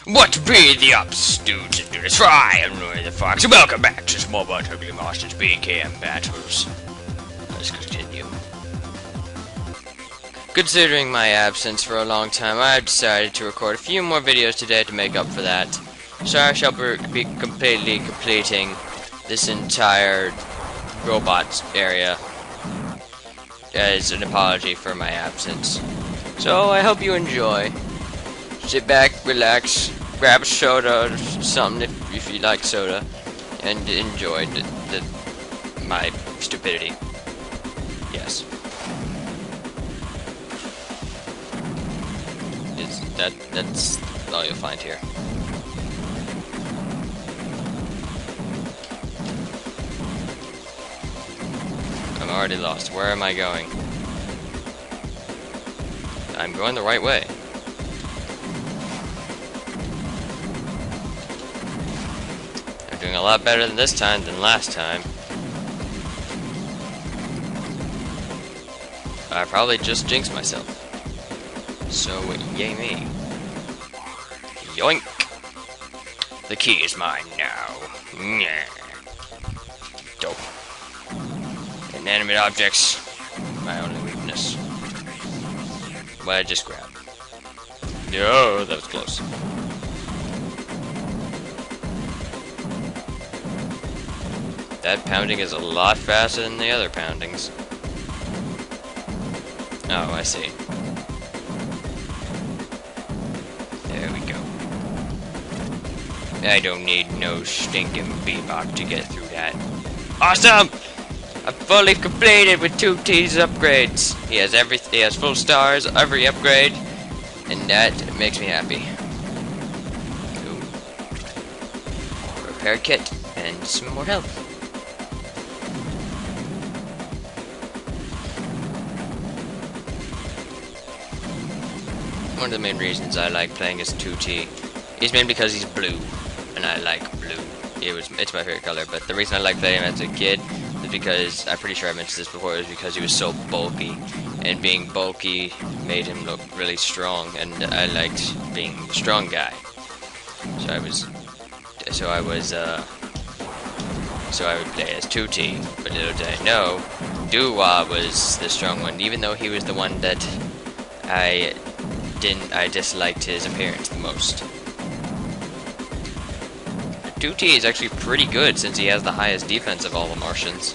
What be the ups, dudes and dudes? I am Roy the Fox, and welcome back to Small But Ugly Martians B.K.M. battles. Let's continue. Considering my absence for a long time, I have decided to record a few more videos today to make up for that. So I shall be completely completing this entire robot area as an apology for my absence. So I hope you enjoy. Sit back, relax, grab a soda or something if you like soda, and enjoy my stupidity. Yes. That's all you'll find here. I'm already lost. Where am I going? I'm going the right way. I'm doing a lot better than this time than last time. I probably just jinxed myself. So, yay me. Yoink! The key is mine now. Nyeh. Dope. Inanimate objects, my only weakness. What I just grabbed. Oh, that was close. That pounding is a lot faster than the other poundings. Oh, I see. There we go. I don't need no stinking bebop to get through that. Awesome! I fully completed with 2T's upgrades. He has full stars, every upgrade, and that makes me happy. Ooh. Repair kit and some more health. One of the main reasons I like playing as 2T is mainly because he's blue, and I like blue. It's my favorite color, but the reason I like playing him as a kid is because, I'm pretty sure I mentioned this before, it was because he was so bulky, and being bulky made him look really strong, and I liked being the strong guy. So I would play as 2T, but little did I know, Doo-Wah was the strong one, even though he was the one that I disliked his appearance the most. 2T is actually pretty good since he has the highest defense of all the Martians.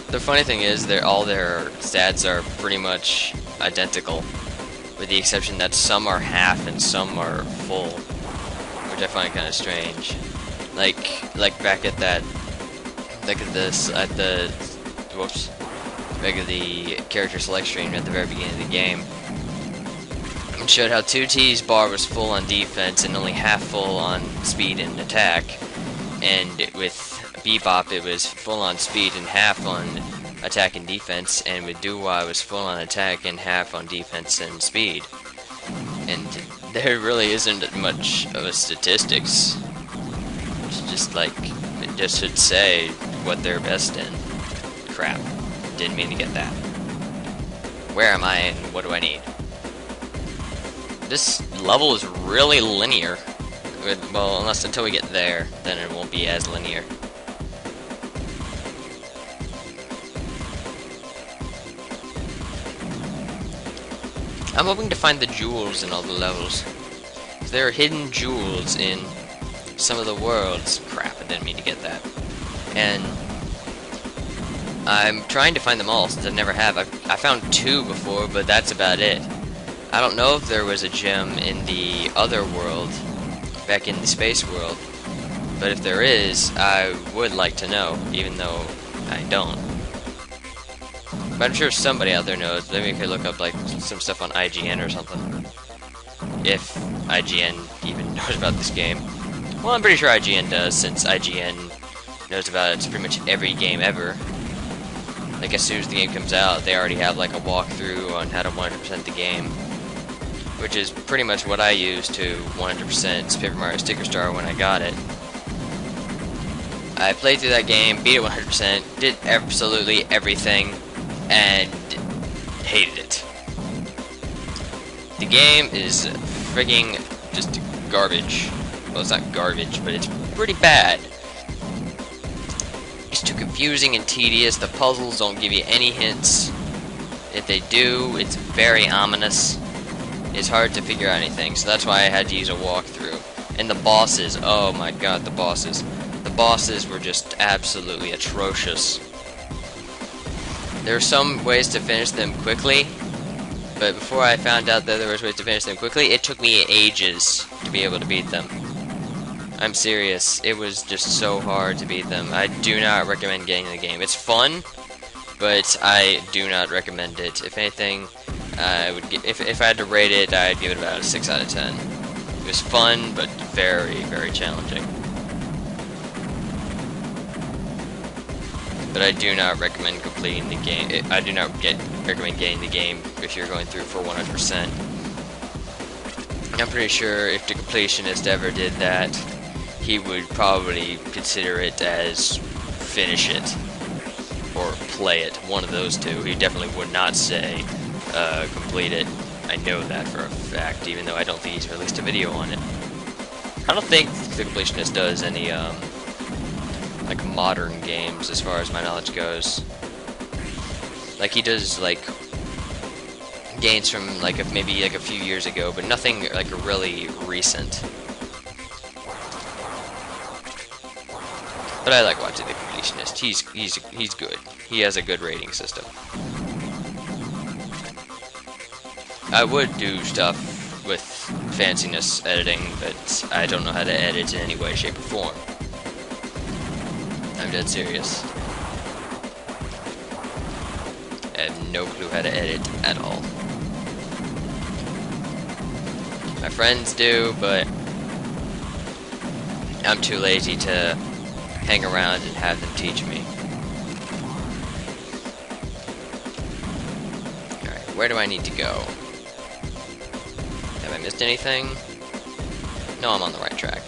The funny thing is, all their stats are pretty much identical, with the exception that some are half and some are full, which I find kind of strange. Like back at that, back at the character select screen at the very beginning of the game. It showed how 2T's bar was full on defense and only half full on speed and attack, and with Bebop it was full on speed and half on attack and defense, and with Doo-Wah it was full on attack and half on defense and speed. And there really isn't much of a statistics. It's just like, it just should say what they're best in. Crap. Didn't mean to get that. Where am I and what do I need? This level is really linear. Well, until we get there, then it won't be as linear. I'm hoping to find the jewels in all the levels. There are hidden jewels in some of the worlds. Crap, I didn't mean to get that. And I'm trying to find them all since I never have. I found 2 before, but that's about it. I don't know if there was a gem in the other world, back in the space world, but if there is, I would like to know, even though I don't. But I'm sure somebody out there knows. Maybe we could look up like some stuff on IGN or something, if IGN even knows about this game. Well, I'm pretty sure IGN does, since IGN knows about it pretty much every game ever. Like, as soon as the game comes out, they already have like a walkthrough on how to 100% the game, which is pretty much what I used to 100% Paper Mario Sticker Star when I got it. I played through that game, beat it 100%, did absolutely everything, and hated it. game is frigging just garbage. Well, it's not garbage, but it's pretty bad. It's too confusing and tedious. The puzzles don't give you any hints. If they do, it's very ominous. It's hard to figure out anything, so that's why I had to use a walkthrough. And the bosses, oh my god, the bosses. The bosses were just absolutely atrocious. There are some ways to finish them quickly, but before I found out that there was ways to finish them quickly, it took me ages to be able to beat them. I'm serious, it was just so hard to beat them. I do not recommend getting the game. It's fun, but I do not recommend it. If anything, I would if I had to rate it, I'd give it about a 6 out of 10. It was fun, but very, very challenging. But I do not recommend completing the game. I do not recommend getting the game if you're going through for 100%. I'm pretty sure if the completionist ever did that, he would probably consider it as finish it or play it. One of those two. He definitely would not say complete it. I know that for a fact, even though I don't think he's released a video on it. I don't think the completionist does any like modern games as far as my knowledge goes. Like he does like games from like maybe like a few years ago, but nothing like really recent. But I like watching the completionist. He's good. He has a good rating system. I would do stuff with fanciness editing, but I don't know how to edit in any way, shape, or form. I'm dead serious. I have no clue how to edit at all. My friends do, but I'm too lazy to hang around and have them teach me. Alright, where do I need to go? Have I missed anything? No, I'm on the right track.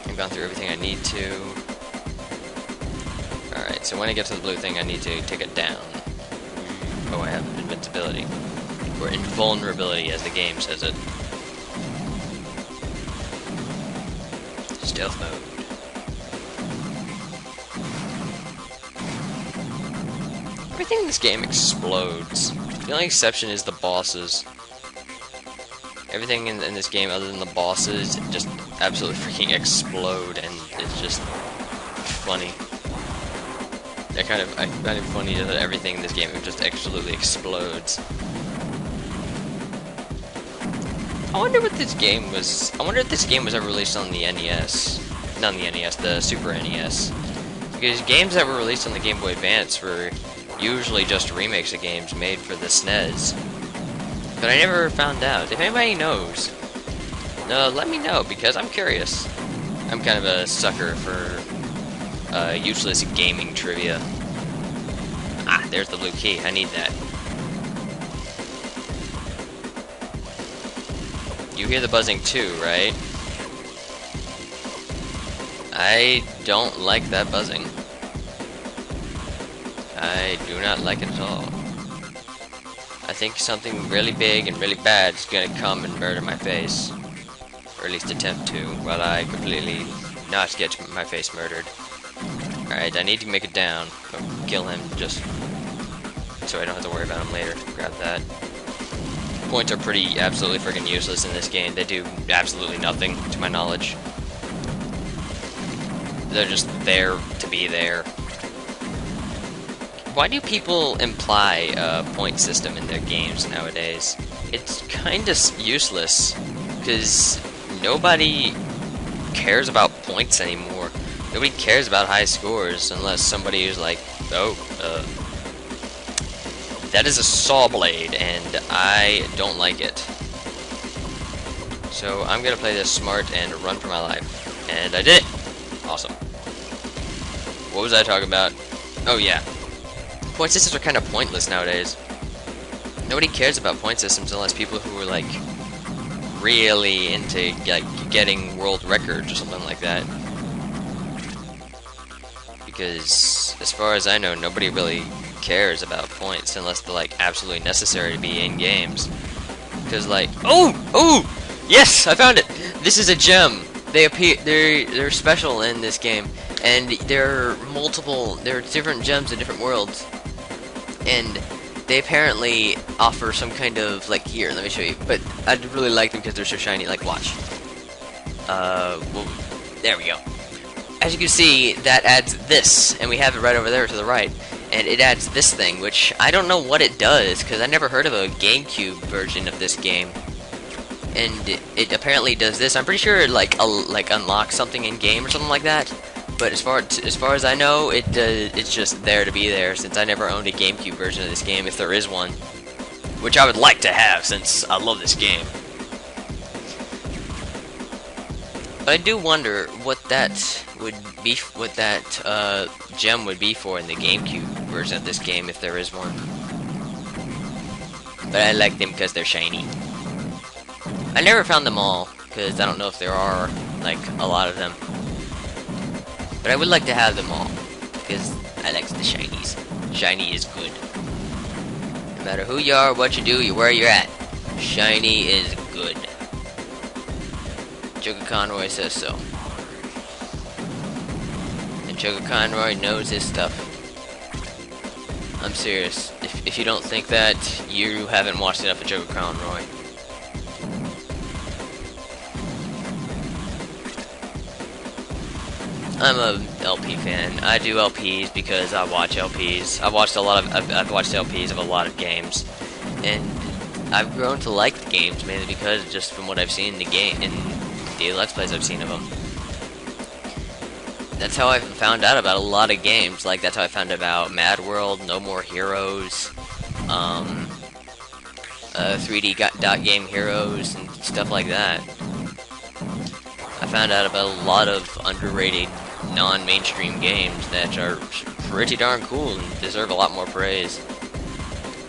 I've gone through everything I need to. Alright, so when I get to the blue thing, I need to take it down. Oh, I have invincibility. Or invulnerability, as the game says it. Stealth mode. Everything in this game explodes. The only exception is the bosses. Everything in this game, other than the bosses, just absolutely freaking explode, and it's just funny. I find it funny that everything in this game just absolutely explodes. I wonder what this game was. I wonder if this game was ever released on the NES. Not on the NES, the Super NES. Because games that were released on the Game Boy Advance were usually just remakes of games made for the SNES. But I never found out. If anybody knows, let me know, because I'm curious. I'm kind of a sucker for useless gaming trivia. Ah, there's the blue key. I need that. You hear the buzzing too, right? I don't like that buzzing. I do not like it at all. I think something really big and really bad is gonna come and murder my face. Or at least attempt to, while I completely not get my face murdered. Alright, I need to make it down. Kill him just so I don't have to worry about him later. Grab that. Points are pretty absolutely freaking useless in this game. They do absolutely nothing, to my knowledge. They're just there to be there. Why do people imply a point system in their games nowadays? It's kind of useless, because nobody cares about points anymore. Nobody cares about high scores unless somebody is like, oh, that is a saw blade, and I don't like it. So I'm gonna play this smart and run for my life. And I did it! Awesome. What was I talking about? Oh yeah. Point systems are kind of pointless nowadays. Nobody cares about point systems unless people who are like really into like getting world records or something like that. Because as far as I know, nobody really cares about points unless they're like absolutely necessary to be in games. because like, oh, yes, I found it. This is a gem. They appear, they're special in this game, and there are different gems in different worlds, and they apparently offer some kind of, like, here, let me show you, but I really like them because they're so shiny. Like, watch. Well, there we go. As you can see, that adds this, and we have it right over there to the right, and it adds this thing, which I don't know what it does, because I never heard of a GameCube version of this game. And it apparently does this. I'm pretty sure it like unlocks something in game or something like that. But as far as I know, it's just there to be there, since I never owned a GameCube version of this game, if there is one, which I would like to have since I love this game. But I do wonder what that would be, what that gem would be for in the GameCube version of this game, if there is one. But I like them because they're shiny. I never found them all, because I don't know if there are, like, a lot of them. But I would like to have them all, because I like the shinies. Shiny is good. No matter who you are, what you do, you're where you're at. Shiny is good. Joker Conroy says so. And Joker Conroy knows his stuff. I'm serious. If you don't think that, you haven't watched enough of Joker Conroy. I'm a LP fan. I do LPs because I watch LPs. I've watched LPs of a lot of games, and I've grown to like the games mainly because just from what I've seen in the game, in the Let's Plays I've seen of them. That's how I found out about a lot of games. Like, that's how I found out about Mad World, No More Heroes, 3D dot game heroes, and stuff like that. I found out about a lot of underrated, non-mainstream games that are pretty darn cool and deserve a lot more praise.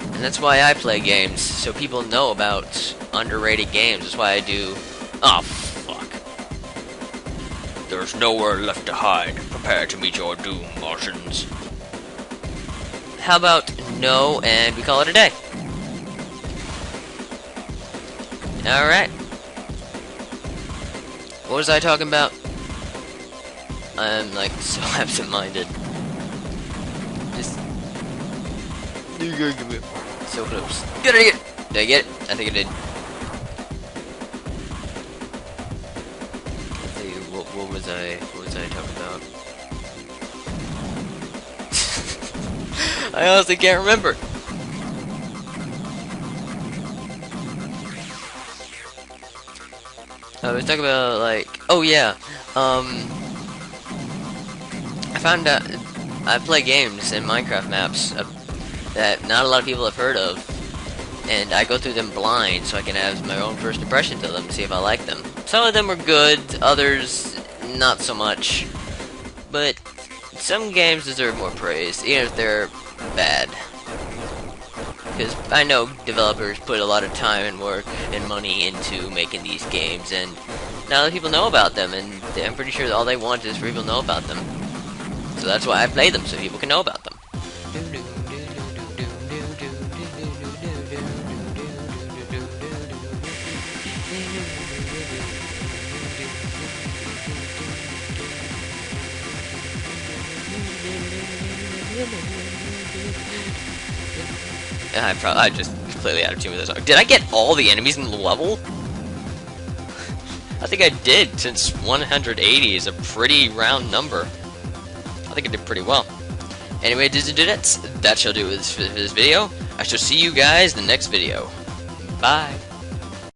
And that's why I play games, so people know about underrated games. That's why I do... Oh, fuck. There's nowhere left to hide. Prepare to meet your doom, Martians. How about no, and we call it a day? Alright. What was I talking about? I'm like so absent-minded. Just so close. Did I get it? Did I get it? I think I did. Let's see, what was I talking about? I honestly can't remember. I was talking about, like, oh yeah, I found out I play games in Minecraft maps that not a lot of people have heard of, and I go through them blind so I can have my own first impressions of them, see if I like them. Some of them are good, others not so much, but some games deserve more praise, even if they're bad. Because I know developers put a lot of time and work and money into making these games, and now that people know about them, and I'm pretty sure that all they want is for people to know about them. So that's why I play them, so people can know about them. I just completely out of tune with this song. Did I get all the enemies in the level? I think I did, since 180 is a pretty round number. I think I did pretty well. Anyway, dudes and dudettes, that shall do it for this video. I shall see you guys in the next video. Bye.